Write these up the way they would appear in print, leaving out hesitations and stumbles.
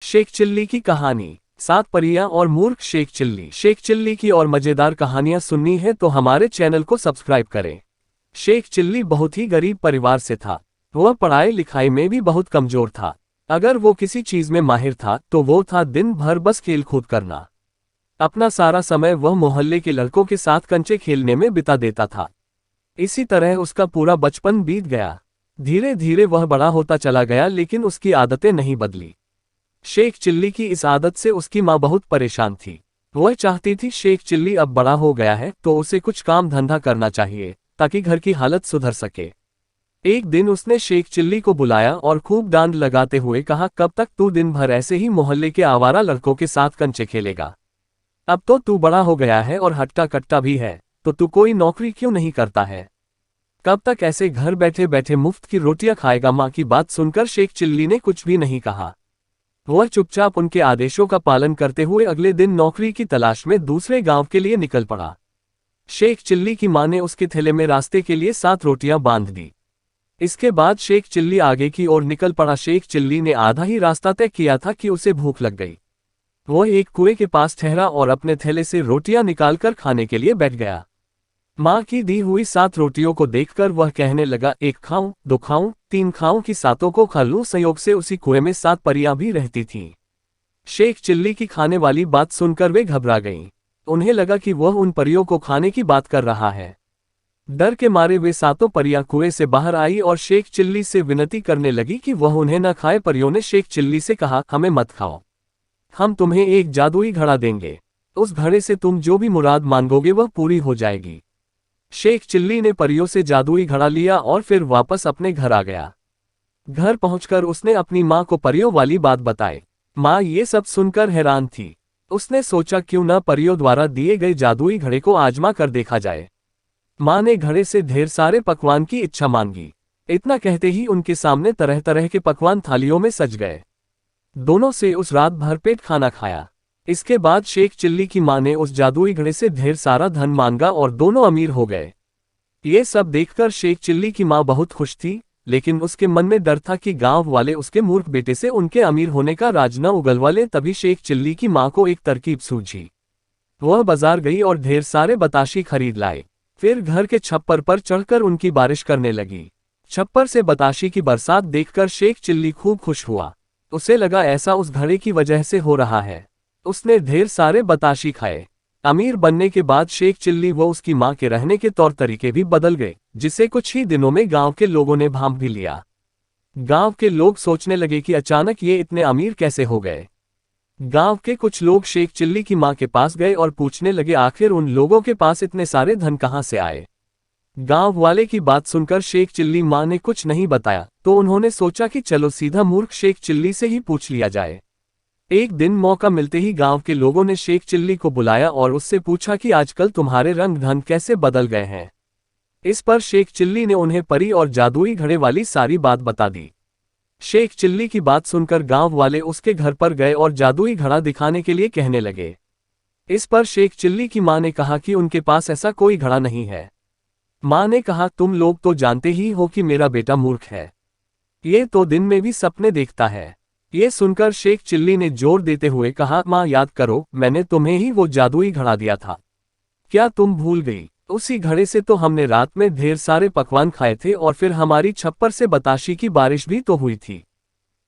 Sheikh chilli की कहानी। 7 परियां और मूर्ख शेख चिल्ली। शेख चिल्ली की और मजेदार कहानियां सुननी है तो हमारे चैनल को सब्सक्राइब करें। शेख चिल्ली बहुत ही गरीब परिवार से था। वह पढ़ाई लिखाई में भी बहुत कमजोर था। अगर वो किसी चीज में माहिर था तो वो था दिन भर बस खेल कूद करना। अपना सारा समय वह मोहल्ले के लड़कों के साथ कंचे खेलने में बिता देता था। इसी तरह उसका पूरा बचपन बीत गया। धीरे धीरे वह बड़ा होता चला गया लेकिन उसकी आदतें नहीं बदली। शेख चिल्ली की इस आदत से उसकी माँ बहुत परेशान थी। वह चाहती थी शेख चिल्ली अब बड़ा हो गया है तो उसे कुछ काम धंधा करना चाहिए ताकि घर की हालत सुधर सके। एक दिन उसने शेख चिल्ली को बुलाया और खूब डांट लगाते हुए कहा, कब तक तू दिन भर ऐसे ही मोहल्ले के आवारा लड़कों के साथ कंचे खेलेगा? अब तो तू बड़ा हो गया है और हट्टा कट्टा भी है, तो तू कोई नौकरी क्यों नहीं करता है? कब तक ऐसे घर बैठे बैठे मुफ्त की रोटियां खाएगा? माँ की बात सुनकर शेख चिल्ली ने कुछ भी नहीं कहा। वह चुपचाप उनके आदेशों का पालन करते हुए अगले दिन नौकरी की तलाश में दूसरे गांव के लिए निकल पड़ा। शेख चिल्ली की मां ने उसके थैले में रास्ते के लिए 7 रोटियां बांध दी। इसके बाद शेख चिल्ली आगे की ओर निकल पड़ा। शेख चिल्ली ने आधा ही रास्ता तय किया था कि उसे भूख लग गई। वह एक कुएं के पास ठहरा और अपने थैले से रोटियां निकालकर खाने के लिए बैठ गया। माँ की दी हुई 7 रोटियों को देखकर वह कहने लगा, 1 खाऊं, 2 खाऊं, 3 खाऊं कि 7 को खा लूं। संयोग से उसी कुएं में 7 परियां भी रहती थीं। शेख चिल्ली की खाने वाली बात सुनकर वे घबरा गईं। उन्हें लगा कि वह उन परियों को खाने की बात कर रहा है। डर के मारे वे 7 परियां कुएं से बाहर आई और शेख चिल्ली से विनती करने लगी कि वह उन्हें न खाए। परियों ने शेख चिल्ली से कहा, हमें मत खाओ, हम तुम्हें एक जादुई घड़ा देंगे। उस घड़े से तुम जो भी मुराद मांगोगे वह पूरी हो जाएगी। शेख चिल्ली ने परियों से जादुई घड़ा लिया और फिर वापस अपने घर आ गया। घर पहुंचकर उसने अपनी माँ को परियों वाली बात बताई। माँ ये सब सुनकर हैरान थी। उसने सोचा क्यों न परियों द्वारा दिए गए जादुई घड़े को आजमा कर देखा जाए। माँ ने घड़े से ढेर सारे पकवान की इच्छा मांगी। इतना कहते ही उनके सामने तरह तरह के पकवान थालियों में सज गए। दोनों से उस रात भरपेट खाना खाया। इसके बाद शेख चिल्ली की मां ने उस जादुई घड़े से ढेर सारा धन मांगा और दोनों अमीर हो गए। ये सब देखकर शेख चिल्ली की मां बहुत खुश थी, लेकिन उसके मन में डर था कि गांव वाले उसके मूर्ख बेटे से उनके अमीर होने का राज न उगलवा ले। तभी शेख चिल्ली की मां को एक तरकीब सूझी। वह बाजार गई और ढेर सारे बताशी खरीद लाए। फिर घर के छप्पर पर चढ़कर उनकी बारिश करने लगी। छप्पर से बताशी की बरसात देखकर शेख चिल्ली खूब खुश हुआ। उसे लगा ऐसा उस घड़े की वजह से हो रहा है। उसने ढेर सारे बताशी खाए। अमीर बनने के बाद शेख चिल्ली व उसकी मां के रहने के तौर तरीके भी बदल गए, जिसे कुछ ही दिनों में गांव के लोगों ने भांप भी लिया। गांव के लोग सोचने लगे कि अचानक ये इतने अमीर कैसे हो गए। गांव के कुछ लोग शेख चिल्ली की मां के पास गए और पूछने लगे आखिर उन लोगों के पास इतने सारे धन कहां से आए। गांव वाले की बात सुनकर शेख चिल्ली मां ने कुछ नहीं बताया, तो उन्होंने सोचा कि चलो सीधा मूर्ख शेख चिल्ली से ही पूछ लिया जाए। एक दिन मौका मिलते ही गांव के लोगों ने शेख चिल्ली को बुलाया और उससे पूछा कि आजकल तुम्हारे रंग ढंग कैसे बदल गए हैं। इस पर शेख चिल्ली ने उन्हें परी और जादुई घड़े वाली सारी बात बता दी। शेख चिल्ली की बात सुनकर गांव वाले उसके घर पर गए और जादुई घड़ा दिखाने के लिए कहने लगे। इस पर शेख चिल्ली की मां ने कहा कि उनके पास ऐसा कोई घड़ा नहीं है। मां ने कहा, तुम लोग तो जानते ही हो कि मेरा बेटा मूर्ख है। ये तो दिन में भी सपने देखता है। ये सुनकर शेख चिल्ली ने जोर देते हुए कहा, मां याद करो, मैंने तुम्हें ही वो जादुई घड़ा दिया था। क्या तुम भूल गई? उसी घड़े से तो हमने रात में ढेर सारे पकवान खाए थे और फिर हमारी छप्पर से बताशी की बारिश भी तो हुई थी।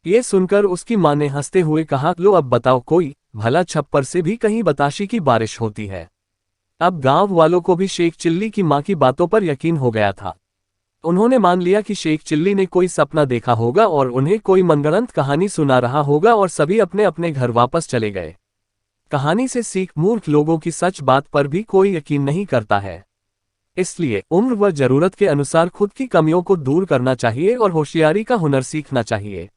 ये सुनकर उसकी मां ने हंसते हुए कहा, लो अब बताओ कोई भला छप्पर से भी कहीं बताशी की बारिश होती है। अब गांव वालों को भी शेख चिल्ली की मां की बातों पर यकीन हो गया था। उन्होंने मान लिया कि शेख चिल्ली ने कोई सपना देखा होगा और उन्हें कोई मनगढ़ंत कहानी सुना रहा होगा और सभी अपने अपने घर वापस चले गए। कहानी से सीख, मूर्ख लोगों की सच बात पर भी कोई यकीन नहीं करता है। इसलिए उम्र व जरूरत के अनुसार खुद की कमियों को दूर करना चाहिए और होशियारी का हुनर सीखना चाहिए।